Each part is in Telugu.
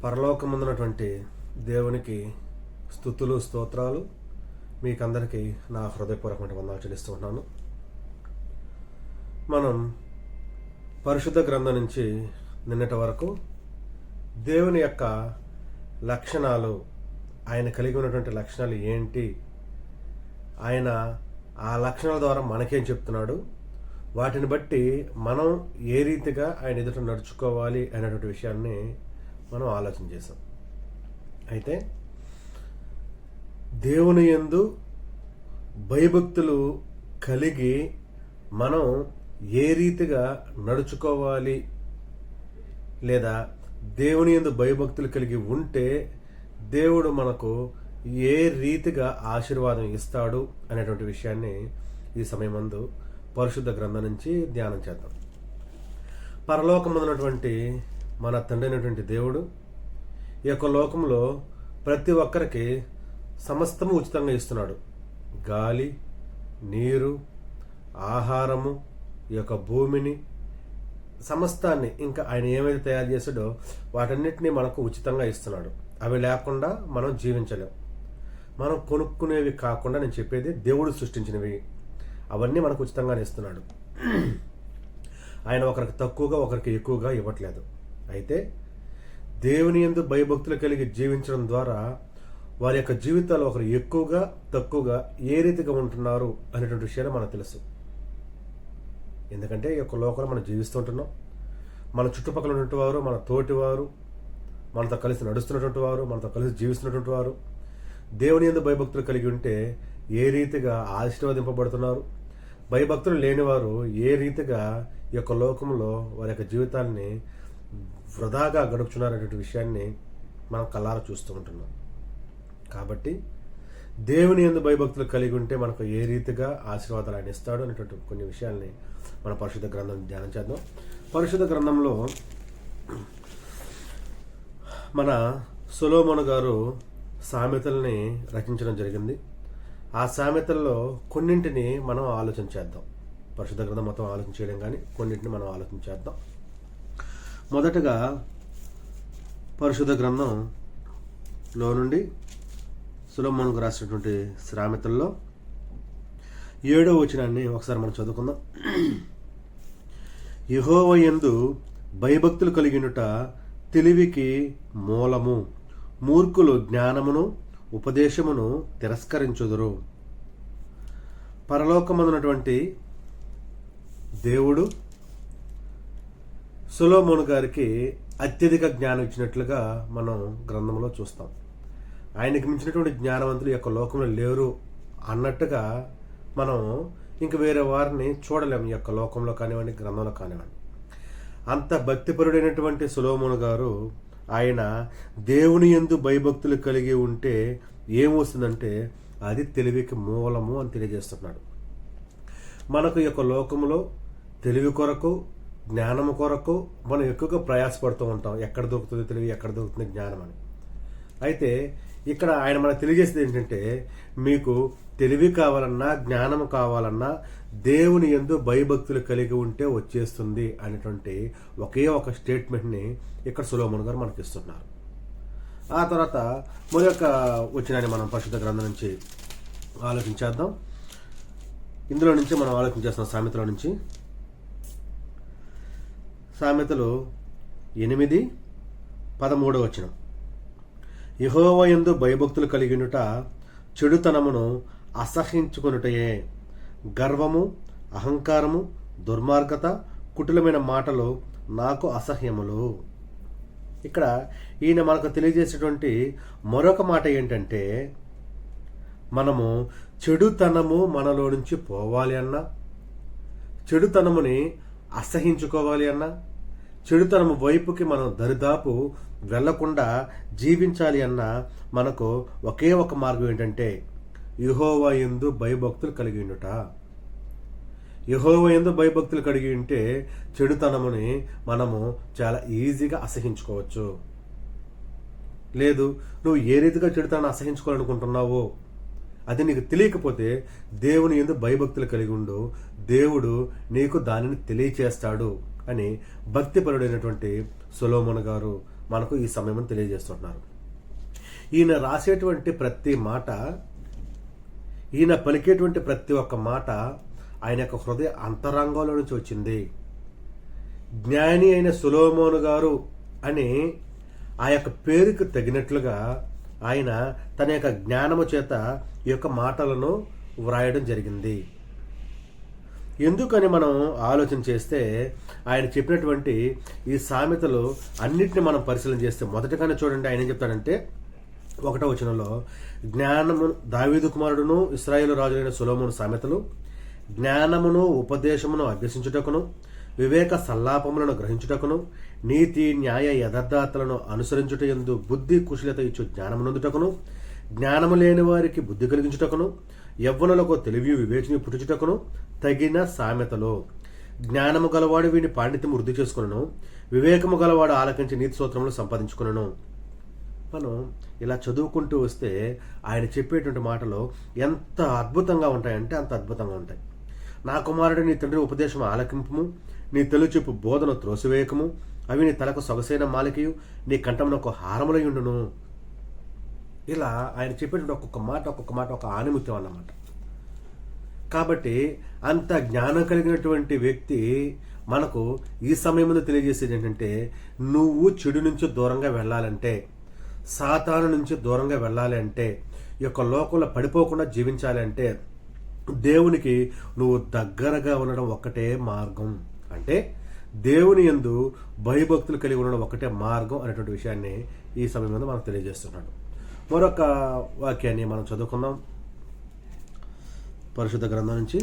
పరలోకముందున్నటువంటి దేవునికి స్తుతులు స్తోత్రాలు. మీకందరికీ నా హృదయపూర్వకమైన వందనాలు చెల్లిస్తూ ఉన్నాను. మనం పరిశుద్ధ గ్రంథం నుంచి నిన్నటి వరకు దేవుని యొక్క లక్షణాలు, ఆయన కలిగి ఉన్నటువంటి లక్షణాలు ఏంటి, ఆయన ఆ లక్షణాల ద్వారా మనకేం చెప్తున్నాడు, వాటిని బట్టి మనం ఏ రీతిగా ఆయన ఎదుట నడుచుకోవాలి అనేటువంటి విషయాన్ని మనం ఆలోచన చేసాం. అయితే దేవుని యందు భయభక్తులు కలిగి మనం ఏ రీతిగా నడుచుకోవాలి, లేదా దేవుని యందు భయభక్తులు కలిగి ఉంటే దేవుడు మనకు ఏ రీతిగా ఆశీర్వాదం ఇస్తాడు అనేటువంటి విషయాన్ని ఈ సమయమందు పరిశుద్ధ గ్రంథం నుంచి ధ్యానం చేద్దాం. పరలోకమున్నటువంటి మన తండ్రి అయినటువంటి దేవుడు ఈ యొక్క లోకంలో ప్రతి ఒక్కరికి సమస్తము ఉచితంగా ఇస్తున్నాడు. గాలి, నీరు, ఆహారము, ఈ యొక్క భూమిని, సమస్తాన్ని, ఇంకా ఆయన ఏమైతే తయారు చేశాడో వాటన్నిటినీ మనకు ఉచితంగా ఇస్తున్నాడు. అవి లేకుండా మనం జీవించలేం. మనం కొనుక్కునేవి కాకుండా, నేను చెప్పేది దేవుడు సృష్టించినవి, అవన్నీ మనకు ఉచితంగానే ఇస్తున్నాడు. ఆయన ఒకరికి తక్కువగా ఒకరికి ఎక్కువగా ఇవ్వట్లేదు. అయితే దేవుని యందు భయభక్తులు కలిగి జీవించడం ద్వారా వారి యొక్క జీవితాలు ఒకరు ఎక్కువగా తక్కువగా ఏ రీతిగా ఉంటున్నారు అనేటువంటి విషయాలు మనకు తెలుసు. ఎందుకంటే ఈ యొక్క లోకంలో మనం జీవిస్తుంటున్నాం. మన చుట్టుపక్కల ఉన్నటువంటి వారు, మన తోటివారు, మనతో కలిసి నడుస్తున్నటువంటి వారు, మనతో కలిసి జీవిస్తున్నటువంటి వారు దేవుని యందు భయభక్తులు కలిగి ఉంటే ఏ రీతిగా ఆశీర్వదింపబడుతున్నారు, భయభక్తులు లేనివారు ఏ రీతిగా ఈ యొక్క లోకంలో వారి యొక్క జీవితాన్ని వృధాగా గడుపుతున్నారనేటువంటి విషయాన్ని మనం కళ్ళారా చూస్తూ ఉంటున్నాం. కాబట్టి దేవుని యందు భయభక్తులు కలిగి ఉంటే మనకు ఏ రీతిగా ఆశీర్వాదాలు ఆయన ఇస్తాడు అనేటువంటి కొన్ని విషయాల్ని మన పరిశుద్ధ గ్రంథం ధ్యానం చేద్దాం. పరిశుద్ధ గ్రంథంలో మన సొలొమోను గారు సామెతల్ని రచించడం జరిగింది. ఆ సామెతల్లో కొన్నింటిని మనం ఆలోచన చేద్దాం. పరిశుద్ధ గ్రంథం మొత్తం ఆలోచన చేయడం కానీ కొన్నింటిని మనం ఆలోచన చేద్దాం. మొదటగా పరిశుద్ధ గ్రంథంలో నుండి సొలొమోనుకు రాసినటువంటి సామెతల్లో 7వ వచనాన్ని ఒకసారి మనం చదువుకుందాం. యెహోవా యందు భయభక్తులు కలిగినుట తెలివికి మూలము, మూర్ఖులు జ్ఞానమును ఉపదేశమును తిరస్కరించుదురు. పరలోకమందున్నటువంటి దేవుడు సొలొమోను గారికి అత్యధిక జ్ఞానం ఇచ్చినట్లుగా మనం గ్రంథంలో చూస్తాం. ఆయనకి మించినటువంటి జ్ఞానవంతులు ఈ యొక్క లోకంలో లేరు అన్నట్టుగా మనం ఇంక వేరే వారిని చూడలేము. ఈ యొక్క లోకంలో కానివ్వండి, గ్రంథంలో కానివ్వండి. అంత భక్తిపరుడైనటువంటి సొలొమోను గారు ఆయన దేవుని యందు భయభక్తులు కలిగి ఉంటే ఏమొస్తుందంటే అది తెలివికి మూలము అని తెలియజేస్తున్నాడు. మనకు ఈ యొక్క లోకంలో తెలివి కొరకు, జ్ఞానము కొరకు మనం ఎక్కువగా ప్రయాసపడుతూ ఉంటాం. ఎక్కడ దొరుకుతుంది తెలివి, ఎక్కడ దొరుకుతుంది జ్ఞానం అని. అయితే ఇక్కడ ఆయన మనకు తెలియజేసేది ఏంటంటే, మీకు తెలివి కావాలన్నా, జ్ఞానము కావాలన్నా దేవుని యందు భయభక్తులు కలిగి ఉంటే వచ్చేస్తుంది అనేటువంటి ఒకే ఒక స్టేట్మెంట్ని ఇక్కడ సొలొమోను గారు మనకి ఇస్తున్నారు. ఆ తర్వాత మరొక వచనాన్ని మనం పరిశుద్ధ గ్రంథం నుంచి ఆలోచించేద్దాం. ఇందులో నుంచి మనం ఆలోచించేస్తున్నాం సామెతల నుంచి. సామెతలు 8:13 వచనం. యెహోవా యందు భయభక్తులు కలిగినుట చెడుతనమును అసహ్యించుకొనుటయే, గర్వము, అహంకారము, దుర్మార్గత, కుటిలమైన మాటలు నాకు అసహ్యములు. ఇక్కడ ఈయన మనకు తెలియజేసేటువంటి మరొక మాట ఏంటంటే, మనము చెడుతనము మనలో నుంచి పోవాలి అన్నా, చెడుతనముని అసహించుకోవాలి అన్నా, చెడుతనము వైపుకి మనం దరిదాపు వెళ్లకుండా జీవించాలి అన్నా మనకు ఒకే ఒక మార్గం ఏంటంటే యెహోవా యందు భయభక్తులు కలిగి ఉండుట. యెహోవా యందు భయభక్తులు కలిగి ఉంటే చెడుతనముని మనము చాలా ఈజీగా అసహించుకోవచ్చు. లేదు, నువ్వు ఏ రీతిగా చెడుతనాన్ని అసహించుకోవాలనుకుంటున్నావో అది నీకు తెలియకపోతే దేవుని యందు భయభక్తులు కలిగి ఉండు, దేవుడు నీకు దానిని తెలియచేస్తాడు అని భక్తిపరుడైనటువంటి సొలొమోను గారు మనకు ఈ సమయం తెలియజేస్తుంటున్నారు. ఈయన రాసేటువంటి ప్రతి మాట, ఈయన పలికేటువంటి ప్రతి ఒక్క మాట ఆయన యొక్క హృదయ అంతరంగంలో నుంచి వచ్చింది. జ్ఞాని అయిన సొలొమోను గారు అని ఆ యొక్క పేరుకు తగినట్లుగా ఆయన తన యొక్క జ్ఞానము చేత ఈ యొక్క మాటలను వ్రాయడం జరిగింది. ఎందుకని మనం ఆలోచన చేస్తే ఆయన చెప్పినటువంటి ఈ సామెతలు అన్నిటిని మనం పరిశీలన చేస్తే మొదటగానే చూడండి, ఆయన ఏం చెప్తాడంటే 1వ వచనంలో, జ్ఞానము దావీదు కుమారుడును ఇశ్రాయేలు రాజులైన సొలొమోను సామెతలు జ్ఞానమును ఉపదేశమును అభ్యసించుటకును వివేక సల్లాపములను గ్రహించుటకును నీతి న్యాయ యథార్థతలను అనుసరించుట యందు బుద్ధి కుశలత ఇచ్చు జ్ఞానమునందుటకును జ్ఞానము లేని వారికి బుద్ధి కలిగించుటకును యవ్వనులకు తెలివి వివేచన పుట్టుచుటకును తగిన సామెతలు. జ్ఞానము గలవాడు వీని పాండిత్యము వృద్ధి చేసుకును, వివేకము గలవాడు ఆలకించి నీతి సూత్రములు సంపాదించుకును. మనం ఇలా చదువుకుంటూ వస్తే ఆయన చెప్పేటువంటి మాటలు ఎంత అద్భుతంగా ఉంటాయంటే అంత అద్భుతంగా ఉంటాయి. నా కుమారుడు, నీ తండ్రి ఉపదేశం ఆలకింపుము, నీ తెలుచెప్పు బోధన త్రోసివేయకము, అవి నీ తలకు సొగసైన మాలికయు, నీ కంఠమునకు హారములయుండును. ఇలా ఆయన చెప్పేటువంటి ఒక్కొక్క మాట ఒక ఆనిముత్యం అన్నమాట. కాబట్టి అంత జ్ఞానం కలిగినటువంటి వ్యక్తి మనకు ఈ సమయంలో తెలియజేసేది ఏంటంటే, నువ్వు చెడు నుంచి దూరంగా వెళ్ళాలంటే, సాతాను నుంచి దూరంగా వెళ్ళాలి అంటే, ఈ యొక్క లోకంలో పడిపోకుండా జీవించాలి అంటే దేవునికి నువ్వు దగ్గరగా ఉండడం ఒక్కటే మార్గం. అంటే దేవుని యందు భయభక్తులు కలిగి ఉండడం ఒకటే మార్గం అనేటువంటి విషయాన్ని ఈ సమయంలో మనకు తెలియజేస్తున్నాడు. మరొక వాక్యాన్ని మనం చదువుకుందాం పరిశుద్ధ గ్రంథం నుంచి.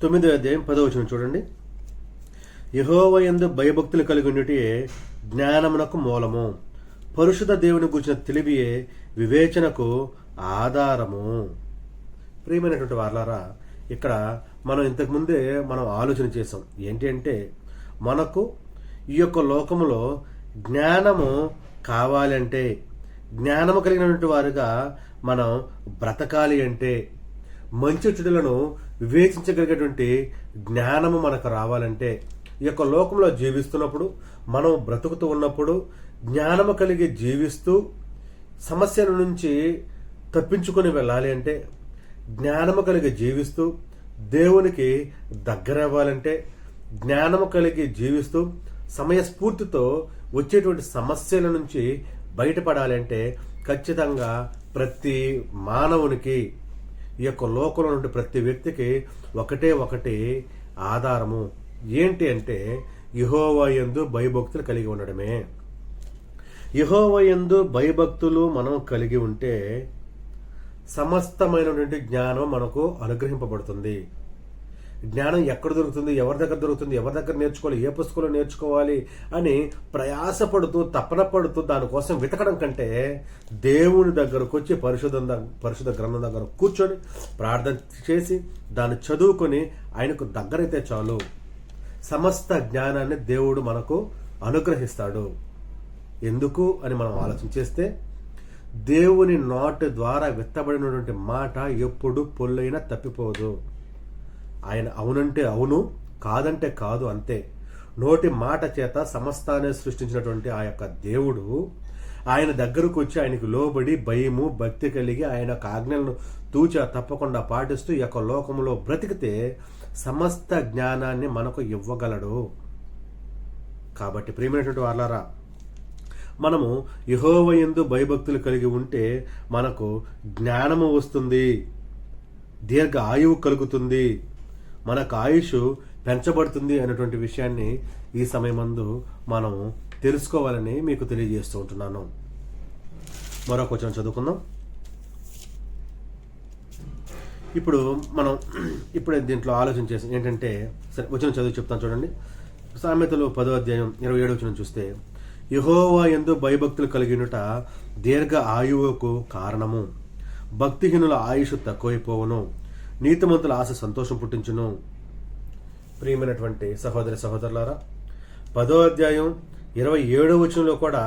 తొమ్మిదో అధ్యాయం 10వ వచనం చూడండి. యెహోవా యందు భయభక్తులు కలిగి ఉండుటే జ్ఞానమునకు మూలము, పరిశుద్ధ దేవుని గురించిన తెలివియే వివేచనకు ఆధారము. ప్రియమైనటువంటి వారలారా, ఇక్కడ మనం ఇంతకుముందే మనం ఆలోచన చేసాం. ఏంటి అంటే, మనకు ఈ యొక్క లోకములో జ్ఞానము కావాలంటే, జ్ఞానము కలిగినటువంటి వారుగా మనం బ్రతకాలి అంటే, మంచి చెడులను వివేచించగలిగేటువంటి జ్ఞానము మనకు రావాలంటే, ఈ యొక్క లోకంలో జీవిస్తున్నప్పుడు, మనం బ్రతుకుతూ ఉన్నప్పుడు జ్ఞానము కలిగి జీవిస్తూ సమస్యల నుంచి తప్పించుకొని వెళ్ళాలి అంటే, జ్ఞానము కలిగి జీవిస్తూ దేవునికి దగ్గర అవ్వాలంటే, జ్ఞానము కలిగి జీవిస్తూ సమయస్ఫూర్తితో వచ్చేటువంటి సమస్యల నుంచి బయటపడాలి అంటే, ఖచ్చితంగా ప్రతి మానవునికి, ఈ యొక్క లోకంలో నుండి ప్రతి వ్యక్తికి ఒకటి ఆధారము. ఏంటి అంటే, యెహోవా యందు భయభక్తులు కలిగి ఉండడమే. యెహోవా యందు భయభక్తులు మనం కలిగి ఉంటే సమస్తమైనటువంటి జ్ఞానం మనకు అనుగ్రహింపబడుతుంది. జ్ఞానం ఎక్కడ దొరుకుతుంది, ఎవరి దగ్గర దొరుకుతుంది, ఎవరి దగ్గర నేర్చుకోవాలి, ఏ పుస్తకంలో నేర్చుకోవాలి అని ప్రయాసపడుతూ తపన పడుతూ దానికోసం వెతకడం కంటే, దేవుని దగ్గరకు వచ్చి పరిశుద్ధ గ్రంథం దగ్గర కూర్చొని ప్రార్థన చేసి దాన్ని చదువుకొని ఆయనకు దగ్గరైతే చాలు, సమస్త జ్ఞానాన్ని దేవుడు మనకు అనుగ్రహిస్తాడు. ఎందుకు అని మనం ఆలోచన చేస్తే, దేవుని నోటి ద్వారా విత్తబడినటువంటి మాట ఎప్పుడు పొల్లైనా తప్పిపోదు. ఆయన అవునంటే అవును, కాదంటే కాదు, అంతే. నోటి మాట చేత సమస్తాన్ని సృష్టించినటువంటి ఆ యొక్క దేవుడు ఆయన దగ్గరకు వచ్చి ఆయనకు లోబడి భయము భక్తి కలిగి ఆయన యొక్క ఆజ్ఞలను తూచా తప్పకుండా పాటిస్తూ ఈ యొక్క లోకంలో బ్రతికితే సమస్త జ్ఞానాన్ని మనకు ఇవ్వగలడు. కాబట్టి ప్రియమైనటువంటి వారలారా, మనము యెహోవా యందు భయభక్తులు కలిగి ఉంటే మనకు జ్ఞానము వస్తుంది, దీర్ఘ ఆయువు కలుగుతుంది, మనకు ఆయుష్ పెంచబడుతుంది అనేటువంటి విషయాన్ని ఈ సమయమందు మనం తెలుసుకోవాలని మీకు తెలియజేస్తూ ఉంటున్నాను. మరొక వచనం చదువుకుందాం. ఇప్పుడు దీంట్లో ఆలోచన చేసాం ఏంటంటే, సరే వచనం చదువు చెప్తాను చూడండి. సామెతలు 10వ అధ్యాయం 27వ వచనం చూస్తే, యెహోవా యందు భయభక్తులు కలిగినట దీర్ఘ ఆయువుకు కారణము, భక్తిహీనుల ఆయుష్ తక్కువైపోవును, నీతిమంతుల ఆశ సంతోషం పుట్టించును. ప్రియమైనటువంటి సహోదరి సహోదరులారా, 10వ అధ్యాయం 27వ వచనంలో కూడా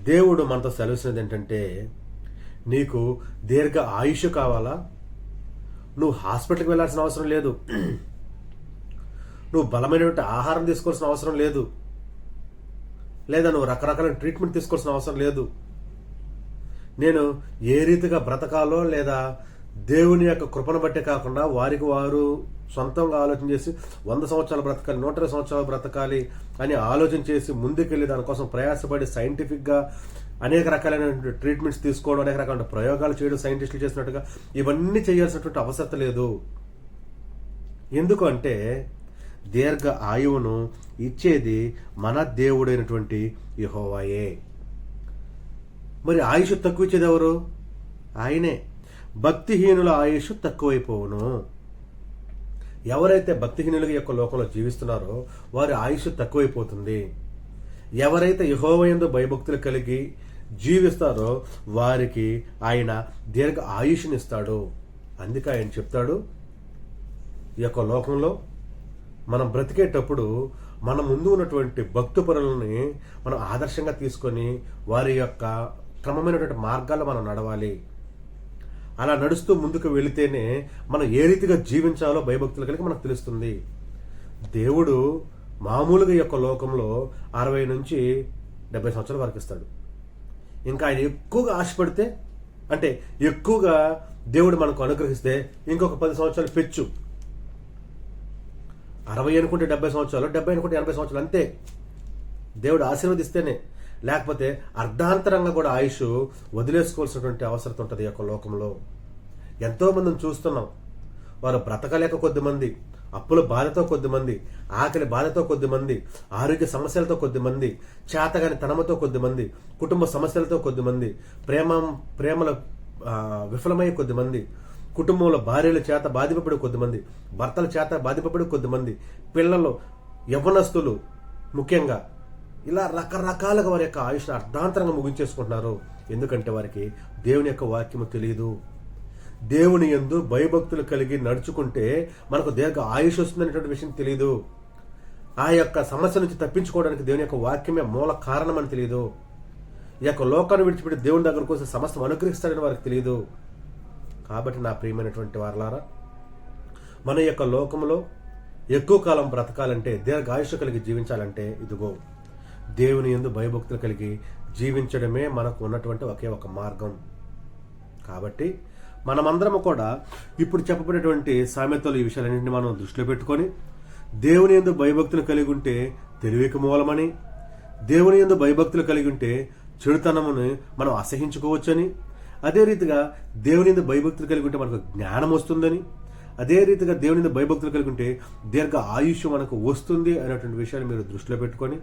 దేవుడు మనతో సెలవుసినది ఏంటంటే, నీకు దీర్ఘ ఆయుష్ కావాలా? నువ్వు హాస్పిటల్కి వెళ్ళాల్సిన అవసరం లేదు. నువ్వు బలమైనటువంటి ఆహారం తీసుకోవాల్సిన అవసరం లేదు. లేదా నువ్వు రకరకాల ట్రీట్మెంట్ తీసుకోవాల్సిన అవసరం లేదు. నేను ఏ రీతిగా బ్రతకాలో, లేదా దేవుని యొక్క కృపను బట్టే కాకుండా వారికి వారు సొంతంగా ఆలోచన చేసి 100 సంవత్సరాలు బ్రతకాలి, 120 సంవత్సరాలు బ్రతకాలి అని ఆలోచన చేసి ముందుకెళ్ళి దానికోసం ప్రయాసపడి సైంటిఫిక్గా అనేక రకాలైన ట్రీట్మెంట్స్ తీసుకోవడం, అనేక రకాల ప్రయోగాలు చేయడం సైంటిస్టులు చేసినట్టుగా ఇవన్నీ చేయాల్సినటువంటి అవసరం లేదు. ఎందుకు అంటే దీర్ఘ ఆయువును ఇచ్చేది మన దేవుడైనటువంటి యెహోవాయే. మరి ఆయుష్ తక్కువ ఇచ్చేది ఎవరు? ఆయనే. భక్తిహీనుల ఆయుష్ తక్కువైపోవును. ఎవరైతే భక్తిహీనులుగా యొక్క లోకంలో జీవిస్తున్నారో వారి ఆయుష్ తక్కువైపోతుంది. ఎవరైతే యెహోవా యందు భయభక్తులు కలిగి జీవిస్తారో వారికి ఆయన దీర్ఘ ఆయుష్నిస్తాడు. అందుకే ఆయన చెప్తాడు, ఈ యొక్క లోకంలో మనం బ్రతికేటప్పుడు మన ముందు ఉన్నటువంటి భక్తు పరులని మనం ఆదర్శంగా తీసుకొని వారి యొక్క క్రమమైనటువంటి మార్గాల్లో మనం నడవాలి. అలా నడుస్తూ ముందుకు వెళితేనే మనం ఏ రీతిగా జీవించాలో భయభక్తులు కలిగి మనకు తెలుస్తుంది. దేవుడు మామూలుగా యొక్క లోకంలో 60 నుంచి 70 సంవత్సరాల వరకు ఇస్తాడు. ఇంకా ఆయన ఎక్కువగా ఆశపడితే, అంటే ఎక్కువగా దేవుడు మనకు అనుగ్రహిస్తే ఇంకొక 10 సంవత్సరాలు పెంచు. 60 అనుకుంటే 70 సంవత్సరాలు, 70 అనుకుంటే 80 సంవత్సరాలు, అంతే. దేవుడు ఆశీర్వదిస్తేనే. లేకపోతే అర్ధాంతరంగా కూడా ఆయుష్ వదిలేసుకోవాల్సినటువంటి అవసరం ఉంటుంది ఈ యొక్క లోకంలో. ఎంతో మందిని చూస్తున్నాం. వారు బ్రతకలేక కొద్దిమంది, అప్పుల బాధతో కొద్దిమంది, ఆకలి బాధతో కొద్దిమంది, ఆరోగ్య సమస్యలతో కొద్దిమంది, చేతగాని తనమతో కొద్దిమంది, కుటుంబ సమస్యలతో కొద్దిమంది, ప్రేమల విఫలమయ్యే కొద్దిమంది, కుటుంబంలో భార్యల చేత బాధింపబడి కొద్దిమంది, భర్తల చేత బాధింపబడి కొద్దిమంది, పిల్లలు, యవ్వనస్తులు ముఖ్యంగా ఇలా రకరకాలుగా వారి యొక్క ఆయుష్ను అర్ధాంతరంగా ముగించేసుకుంటున్నారు. ఎందుకంటే వారికి దేవుని యొక్క వాక్యము తెలియదు. దేవుని యందు భయభక్తులు కలిగి నడుచుకుంటే మనకు దీర్ఘ ఆయుష్ వస్తుందనేటువంటి విషయం తెలియదు. ఆ యొక్క సమస్య నుంచి తప్పించుకోవడానికి దేవుని యొక్క వాక్యమే మూల కారణం అని తెలియదు. ఈ యొక్క లోకాన్ని విడిచిపెట్టి దేవుని దగ్గరకు వస్తే సమస్తం అనుగ్రహిస్తాడని వారికి తెలియదు. కాబట్టి నా ప్రియమైనటువంటి వారలారా, మన యొక్క లోకంలో ఎక్కువ కాలం బ్రతకాలంటే, దీర్ఘ ఆయుష్ కలిగి జీవించాలంటే ఇదిగో దేవుని యందు భయభక్తులు కలిగి జీవించడమే మనకు ఉన్నటువంటి ఒకే ఒక మార్గం. కాబట్టి మనమందరము కూడా ఇప్పుడు చెప్పబడినటువంటి సామెతలు, ఈ విషయాలన్నింటినీ మనం దృష్టిలో పెట్టుకొని దేవుని యందు భయభక్తులు కలిగి ఉంటే తెలివికి మూలమని, దేవుని యందు భయభక్తులు కలిగి ఉంటే చెడుతనమును మనం అసహించుకోవచ్చని, అదే రీతిగా దేవుని యందు భయభక్తులు కలిగి ఉంటే మనకు జ్ఞానం వస్తుందని, అదే రీతిగా దేవుని యందు భయభక్తులు కలిగి ఉంటే దీర్ఘ ఆయుష్ మనకు వస్తుంది అనేటువంటి విషయాన్ని మీరు దృష్టిలో పెట్టుకొని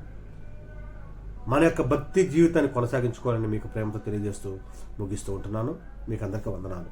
మన యొక్క భక్తి జీవితాన్ని కొనసాగించుకోవాలని మీకు ప్రేమతో తెలియజేస్తూ ముగిస్తూ ఉంటున్నాను. మీకు అందరికీ వందనాలు.